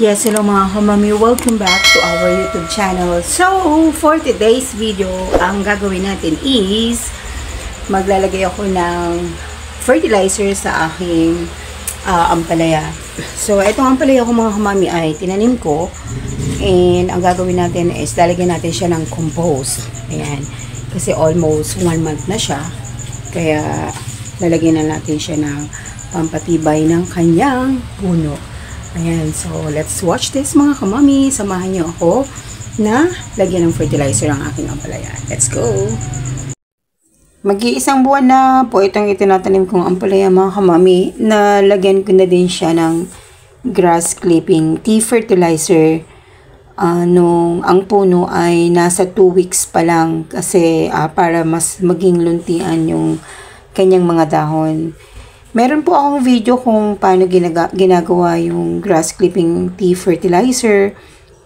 Yes, hello mga kamami. Welcome back to our YouTube channel. So, for today's video, ang gagawin natin is maglalagay ako ng fertilizer sa aking ampalaya. So, itong ampalaya ko mga kamami ay tinanim ko. And ang gagawin natin is lalagyan natin siya ng compost. Ayan. Kasi almost 1 month na siya. Kaya, lalagyan na natin siya ng pampatibay ng kanyang puno. Ayan, so let's watch this mga kamami. Samahan niyo ako na lagyan ng fertilizer ang aking ampalaya. Let's go! Mag-iisang buwan na po itong itinatanim kong ampalaya mga kamami. Nalagyan ko na din siya ng grass clipping tea fertilizer nung ang puno ay nasa 2 weeks pa lang kasi para mas maging luntian yung kanyang mga dahon. Meron po akong video kung paano ginagawa yung grass clipping tea fertilizer.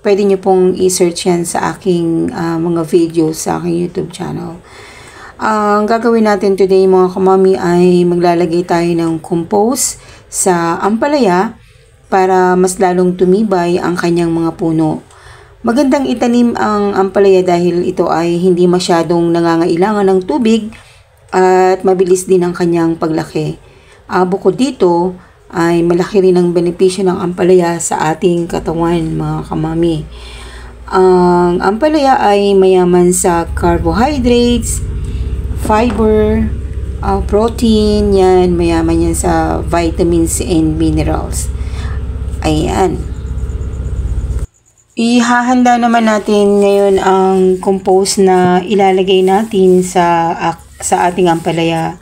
Pwede nyo pong i-search yan sa aking mga videos sa aking YouTube channel. Ang gagawin natin today mga kamami ay maglalagay tayo ng compost sa ampalaya para mas lalong tumibay ang kanyang mga puno. Magandang itanim ang ampalaya dahil ito ay hindi masyadong nangangailangan ng tubig at mabilis din ang kanyang paglaki. Bukod dito ay malaki rin ang benepisyo ng ampalaya sa ating katawan mga kamami. Ang ampalaya ay mayaman sa carbohydrates, fiber, protein, yan, mayaman yan sa vitamins and minerals. Ayan. Ihahanda naman natin ngayon ang compost na ilalagay natin sa ating ampalaya.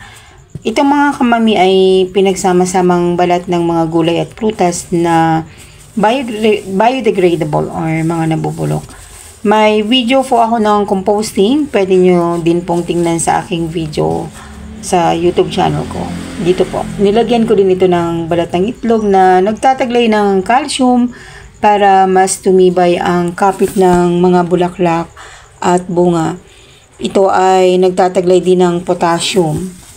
Itong mga kamami ay pinagsama-samang balat ng mga gulay at prutas na biodegradable or mga nabubulok. May video po ako ng composting. Pwede nyo din pong tingnan sa aking video sa YouTube channel ko. Dito po. Nilagyan ko din ito ng balat ng itlog na nagtataglay ng calcium para mas tumibay ang kapit ng mga bulaklak at bunga. Ito ay nagtataglay din ng potassium.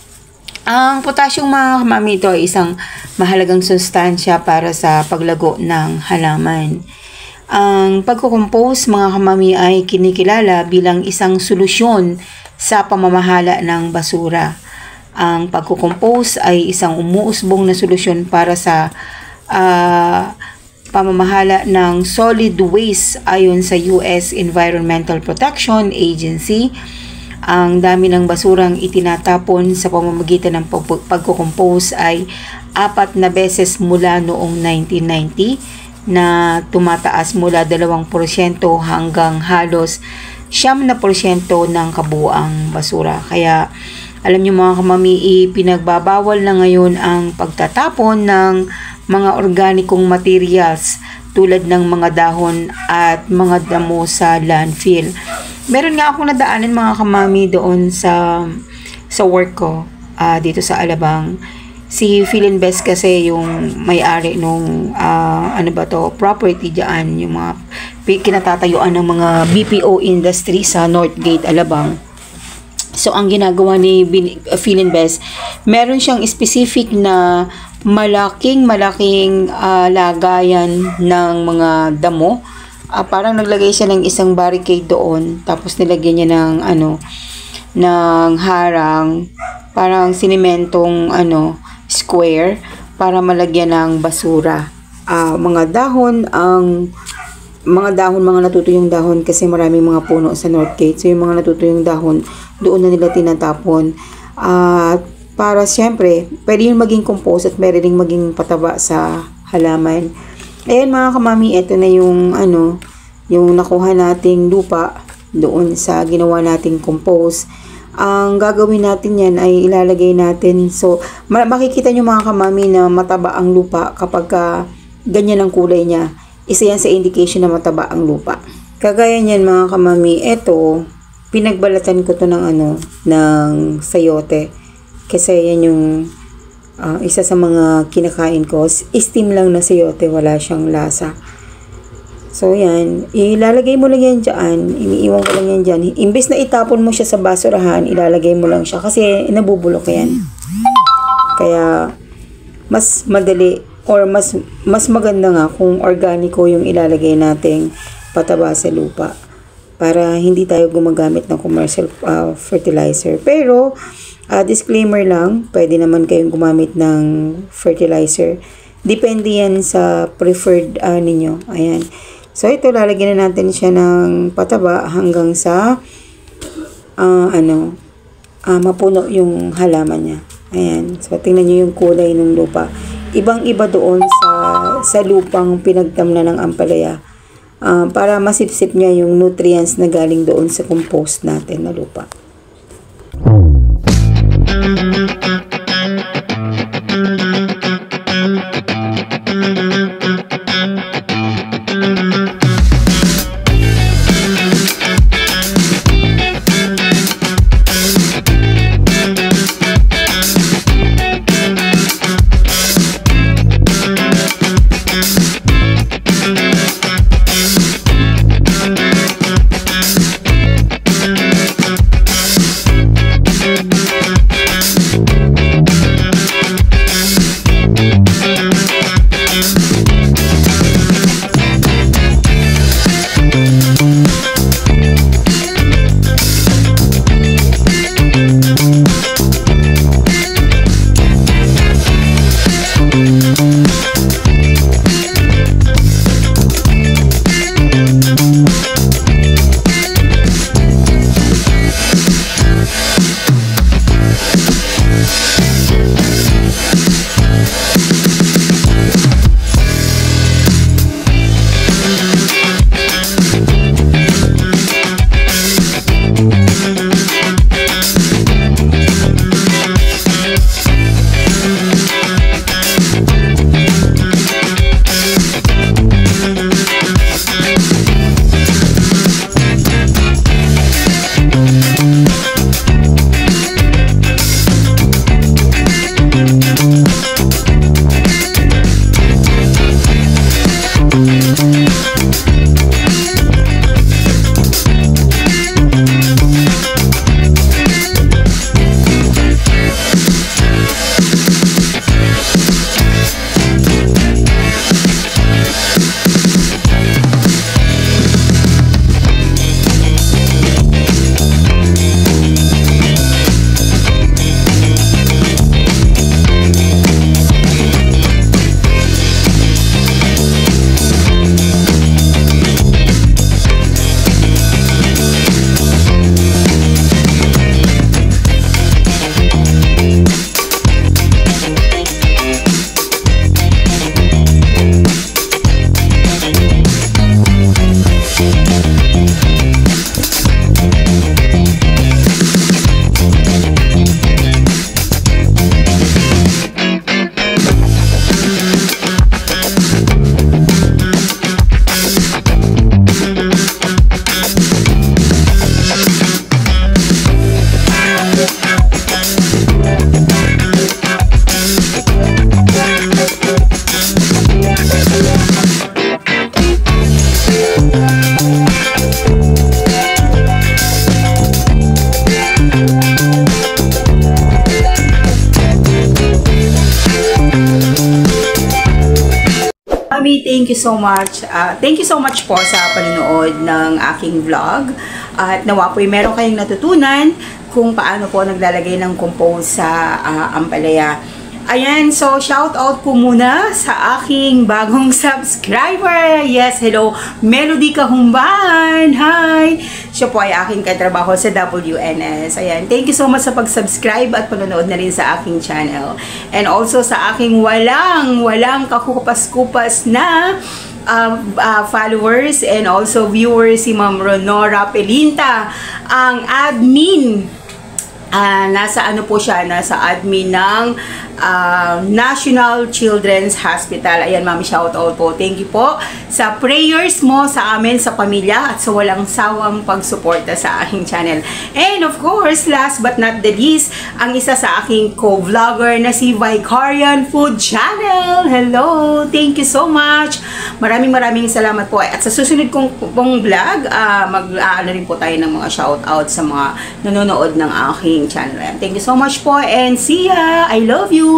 Ang potassium mga kamami ito ay isang mahalagang sustansya para sa paglago ng halaman. Ang pagkukompose mga kamami ay kinikilala bilang isang solusyon sa pamamahala ng basura. Ang pagkukompose ay isang umuusbong na solusyon para sa pamamahala ng solid waste ayon sa US Environmental Protection Agency. Ang dami ng basurang itinatapon sa pamamagitan ng pagkukompose ay 4 na beses mula noong 1990 na tumataas mula 2% hanggang halos 9% ng kabuuang basura. Kaya alam niyo mga kamami, ipinagbabawal na ngayon ang pagtatapon ng mga organikong materials tulad ng mga dahon at mga damo sa landfill. Meron nga akong nadaanan mga kamami doon sa work ko dito sa Alabang. Si Phil Best kasi yung may-ari nung property diyan, yung mga kinatatayuan ng mga BPO industry sa Northgate, Alabang. So ang ginagawa ni Phil Best, meron siyang specific na malaking lagayan ng mga damo. Parang naglagay siya ng isang barricade doon, tapos nilagyan niya ng harang, parang sinimentong square para malagyan ng basura. Mga dahon, mga natutuyong dahon kasi maraming mga puno sa Northgate. So yung mga natutuyong dahon, doon na nila tinatapon. Para siyempre, pwede yung maging compost at pwede rin maging pataba sa halaman. Ayan mga kamami, ito na yung yung nakuha nating lupa doon sa ginawa nating compost. Ang gagawin natin yan ay ilalagay natin. So, makikita nyo mga kamami na mataba ang lupa kapag ganyan ang kulay niya. Isa yan sa indication na mataba ang lupa. Kagaya niyan mga kamami, ito, pinagbalatan ko to ng sayote. Kasi yan yung isa sa mga kinakain ko. Steam lang na sayote, wala siyang lasa. So yan, ilalagay mo lang yan dyan, iniiwan ko lang yan dyan. Imbes na itapon mo siya sa basurahan, ilalagay mo lang siya kasi nabubulok yan. Kaya mas madali or mas maganda nga kung organiko yung ilalagay nating pataba sa lupa para hindi tayo gumagamit ng commercial fertilizer. Pero disclaimer lang, pwede naman kayong gumamit ng fertilizer. Depende yan sa preferred ninyo. Ayan. So ito, lalagyan na natin siya ng pataba hanggang sa mapuno yung halaman niya. Ayan. So tingnan niyo yung kulay ng lupa. Ibang-iba doon sa lupang pinagtamna ng ampalaya. Para masipsip niya yung nutrients na galing doon sa compost natin na lupa. Mami, thank you so much. Thank you so much po sa panonood ng aking vlog. At nawa po'y meron kayong natutunan kung paano po naglalagay ng compost sa ampalaya. Ayan, so shout out ko muna sa aking bagong subscriber. Yes, hello, Melody Kahumban. Hi! Siya po ay aking katrabaho sa WNS. Ayan, thank you so much sa pag-subscribe at panonood na rin sa aking channel. And also sa aking walang kakupas-kupas na followers and also viewers, si Ma'am Ronora Pelinta, ang admin. Nasa ano po siya, nasa admin ng National Children's Hospital. Ayan, Mami, shout out po. Thank you po sa prayers mo sa amin, sa pamilya, at sa walang sawang pagsuporta sa aking channel. And of course, last but not the least, ang isa sa aking co-vlogger na si Vicarian Food Channel. Hello! Thank you so much! Maraming salamat po. At sa susunod kong vlog, mag-aano rin po tayo ng mga shout out sa mga nanonood ng aking channel. Thank you so much po and see ya! I love you!